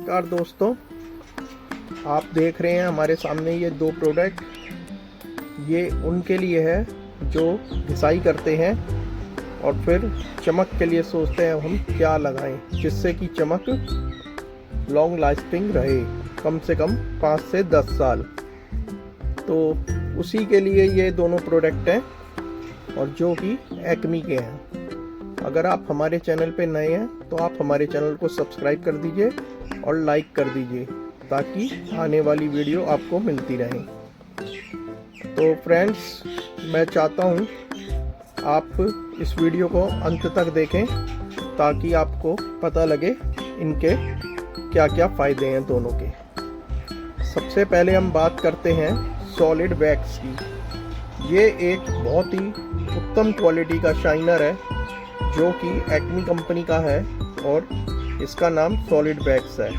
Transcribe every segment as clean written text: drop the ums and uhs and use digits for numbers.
नमस्कार दोस्तों, आप देख रहे हैं हमारे सामने ये दो प्रोडक्ट। ये उनके लिए है जो घिसाई करते हैं और फिर चमक के लिए सोचते हैं हम क्या लगाएं जिससे कि चमक लॉन्ग लास्टिंग रहे, कम से कम 5 से 10 साल। तो उसी के लिए ये दोनों प्रोडक्ट हैं और जो कि एक्मी के हैं। अगर आप हमारे चैनल पे नए हैं तो आप हमारे चैनल को सब्सक्राइब कर दीजिए और लाइक कर दीजिए ताकि आने वाली वीडियो आपको मिलती रहे। तो फ्रेंड्स, मैं चाहता हूँ आप इस वीडियो को अंत तक देखें ताकि आपको पता लगे इनके क्या क्या फ़ायदे हैं दोनों के। सबसे पहले हम बात करते हैं सॉलिड वैक्स की। ये एक बहुत ही उत्तम क्वालिटी का शाइनर है जो कि एक्मी कंपनी का है और इसका नाम सॉलिड वैक्स है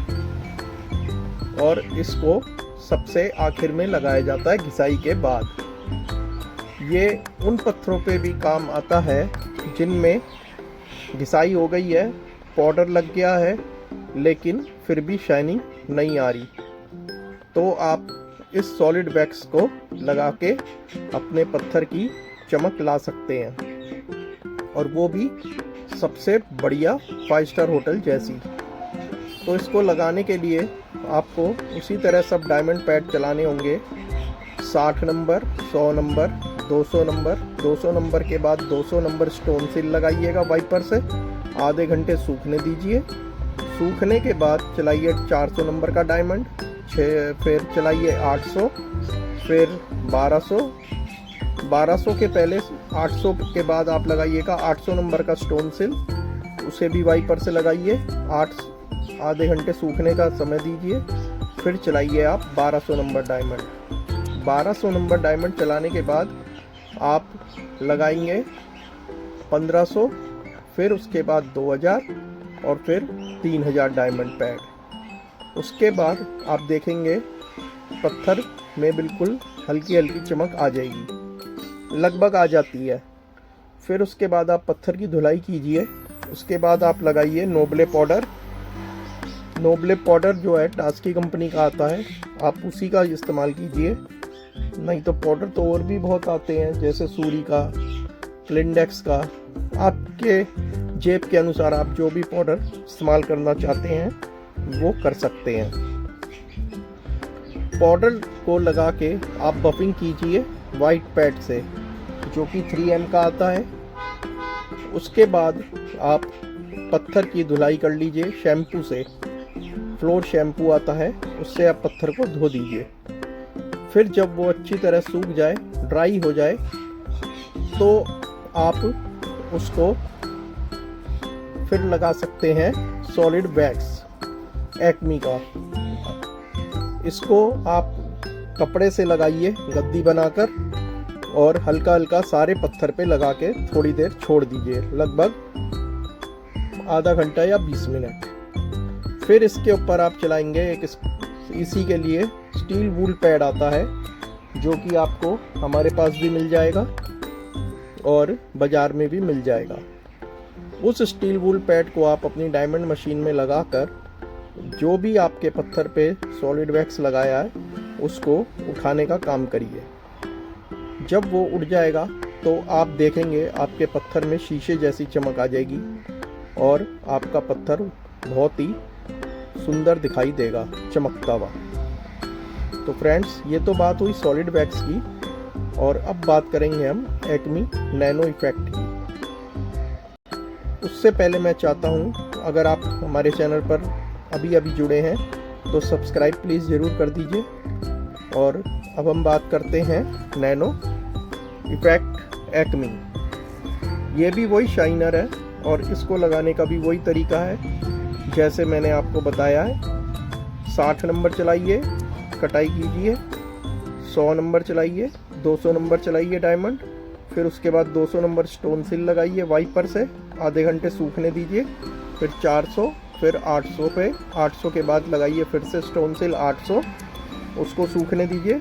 और इसको सबसे आखिर में लगाया जाता है घिसाई के बाद। ये उन पत्थरों पे भी काम आता है जिनमें घिसाई हो गई है, पाउडर लग गया है लेकिन फिर भी शाइनिंग नहीं आ रही, तो आप इस सॉलिड वैक्स को लगा के अपने पत्थर की चमक ला सकते हैं और वो भी सबसे बढ़िया 5 स्टार होटल जैसी। तो इसको लगाने के लिए आपको उसी तरह सब डायमंड पैड चलाने होंगे। 60 नंबर, 100 नंबर, 200 नंबर। 200 नंबर के बाद 200 नंबर स्टोन सील लगाइएगा वाइपर से, आधे घंटे सूखने दीजिए। सूखने के बाद चलाइए 400 नंबर का डायमंड, फिर चलाइए 800, फिर 1200 के पहले 800 के बाद आप लगाइएगा 800 नंबर का स्टोन सिल, उसे भी वाइपर से लगाइए। आधे घंटे सूखने का समय दीजिए, फिर चलाइए आप 1200 नंबर डायमंड। 1200 नंबर डायमंड चलाने के बाद आप लगाएंगे 1500, फिर उसके बाद 2000 और फिर 3000 डायमंड पैड। उसके बाद आप देखेंगे पत्थर में बिल्कुल हल्की हल्की चमक आ जाएगी, लगभग आ जाती है। फिर उसके बाद आप पत्थर की धुलाई कीजिए। उसके बाद आप लगाइए नोब्ले पाउडर। नोब्ले पाउडर जो है टास्की कंपनी का आता है, आप उसी का इस्तेमाल कीजिए। नहीं तो पाउडर तो और भी बहुत आते हैं जैसे सूरी का, क्लिंडेक्स का। आपके जेब के अनुसार आप जो भी पाउडर इस्तेमाल करना चाहते हैं वो कर सकते हैं। पाउडर को लगा के आप बफिंग कीजिए वाइट पैड से जो कि 3M का आता है। उसके बाद आप पत्थर की धुलाई कर लीजिए शैम्पू से, फ्लोर शैम्पू आता है उससे आप पत्थर को धो दीजिए। फिर जब वो अच्छी तरह सूख जाए, ड्राई हो जाए, तो आप उसको फिर लगा सकते हैं सॉलिड वैक्स एक्मी का। इसको आप कपड़े से लगाइए गद्दी बनाकर और हल्का हल्का सारे पत्थर पे लगा के थोड़ी देर छोड़ दीजिए, लगभग आधा घंटा या 20 मिनट। फिर इसके ऊपर आप चलाएंगे एक इसी के लिए स्टील वूल पैड आता है जो कि आपको हमारे पास भी मिल जाएगा और बाज़ार में भी मिल जाएगा। उस स्टील वूल पैड को आप अपनी डायमंड मशीन में लगाकर जो भी आपके पत्थर पे सॉलिड वैक्स लगाया है उसको उठाने का काम करिए। जब वो उठ जाएगा तो आप देखेंगे आपके पत्थर में शीशे जैसी चमक आ जाएगी और आपका पत्थर बहुत ही सुंदर दिखाई देगा, चमकता हुआ। तो फ्रेंड्स, ये तो बात हुई सॉलिड वैक्स की और अब बात करेंगे हम एक्मी नैनो इफेक्ट की। उससे पहले मैं चाहता हूँ अगर आप हमारे चैनल पर अभी अभी जुड़े हैं तो सब्सक्राइब प्लीज़ ज़रूर कर दीजिए। और अब हम बात करते हैं नैनो इफेक्ट एक्मी। ये भी वही शाइनर है और इसको लगाने का भी वही तरीका है जैसे मैंने आपको बताया है। 60 नंबर चलाइए, कटाई कीजिए, 100 नंबर चलाइए, 200 नंबर चलाइए डायमंड, फिर उसके बाद 200 नंबर स्टोन सिल लगाइए वाइपर से, आधे घंटे सूखने दीजिए, फिर 400, फिर 800 पे, 800 के बाद लगाइए फिर से स्टोन सिल 800, उसको सूखने दीजिए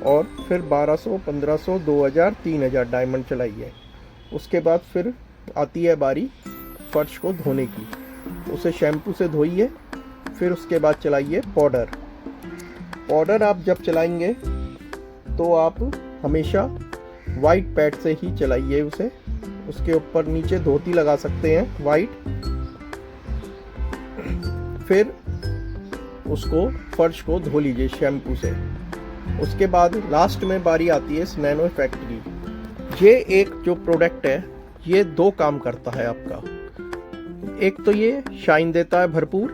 और फिर 1200, 1500, 2000, 3000 डायमंड चलाइए। उसके बाद फिर आती है बारी फर्श को धोने की। उसे शैम्पू से धोइए फिर उसके बाद चलाइए पाउडर। पाउडर आप जब चलाएंगे तो आप हमेशा वाइट पैड से ही चलाइए उसे। उसके ऊपर नीचे धोती लगा सकते हैं वाइट। फिर उसको फर्श को धो लीजिए शैम्पू से। उसके बाद लास्ट में बारी आती है इस नैनो इफेक्ट की। ये एक जो प्रोडक्ट है ये दो काम करता है आपका। एक तो ये शाइन देता है भरपूर।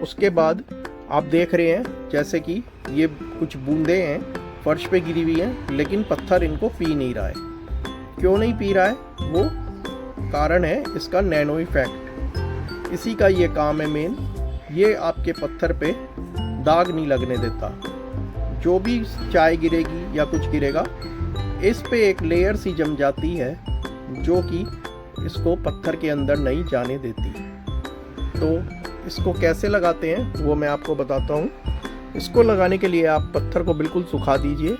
उसके बाद आप देख रहे हैं जैसे कि ये कुछ बूंदे हैं फर्श पे गिरी हुई हैं, लेकिन पत्थर इनको पी नहीं रहा है। क्यों नहीं पी रहा है? वो कारण है इसका नैनो इफेक्ट। इसी का ये काम है मेन। ये आपके पत्थर पे दाग नहीं लगने देता। जो भी चाय गिरेगी या कुछ गिरेगा, इस पे एक लेयर सी जम जाती है जो कि इसको पत्थर के अंदर नहीं जाने देती। तो इसको कैसे लगाते हैं वो मैं आपको बताता हूँ। इसको लगाने के लिए आप पत्थर को बिल्कुल सुखा दीजिए।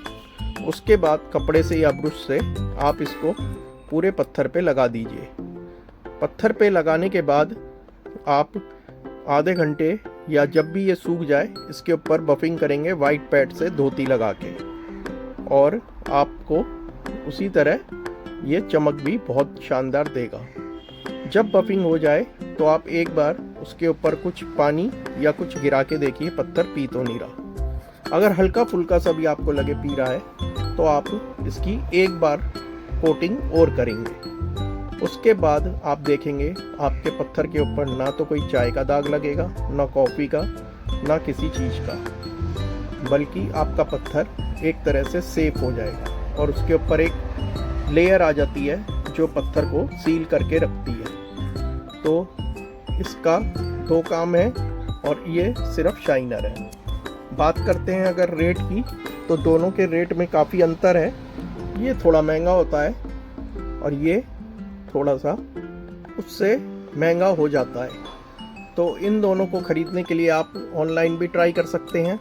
उसके बाद कपड़े से या ब्रश से आप इसको पूरे पत्थर पे लगा दीजिए। पत्थर पे लगाने के बाद आप आधे घंटे या जब भी ये सूख जाए इसके ऊपर बफिंग करेंगे वाइट पैड से धोती लगा के, और आपको उसी तरह ये चमक भी बहुत शानदार देगा। जब बफिंग हो जाए तो आप एक बार उसके ऊपर कुछ पानी या कुछ गिरा के देखिए पत्थर पी तो नहीं रहा। अगर हल्का फुल्का सा भी आपको लगे पी रहा है तो आप इसकी एक बार कोटिंग और करेंगे। उसके बाद आप देखेंगे आपके पत्थर के ऊपर ना तो कोई चाय का दाग लगेगा, ना कॉफ़ी का, ना किसी चीज़ का, बल्कि आपका पत्थर एक तरह से सेफ हो जाएगा। और उसके ऊपर एक लेयर आ जाती है जो पत्थर को सील करके रखती है। तो इसका दो काम है और ये सिर्फ शाइनर है। बात करते हैं अगर रेट की, तो दोनों के रेट में काफ़ी अंतर है। ये थोड़ा महंगा होता है और ये थोड़ा सा उससे महंगा हो जाता है। तो इन दोनों को ख़रीदने के लिए आप ऑनलाइन भी ट्राई कर सकते हैं।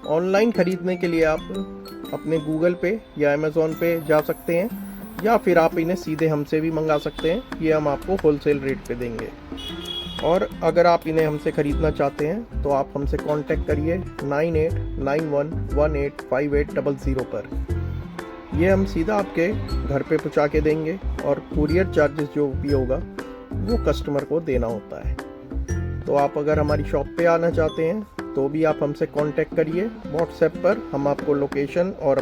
ऑनलाइन ख़रीदने के लिए आप अपने गूगल पे या अमेज़ॉन पे जा सकते हैं, या फिर आप इन्हें सीधे हमसे भी मंगा सकते हैं। ये हम आपको होलसेल रेट पे देंगे। और अगर आप इन्हें हमसे ख़रीदना चाहते हैं तो आप हमसे कांटेक्ट करिए 9891185800 पर। ये हम सीधा आपके घर पे पहुंचा के देंगे, और कुरियर चार्जेस जो भी होगा वो कस्टमर को देना होता है। तो आप अगर हमारी शॉप पे आना चाहते हैं तो भी आप हमसे कांटेक्ट करिए व्हाट्सएप पर। हम आपको लोकेशन और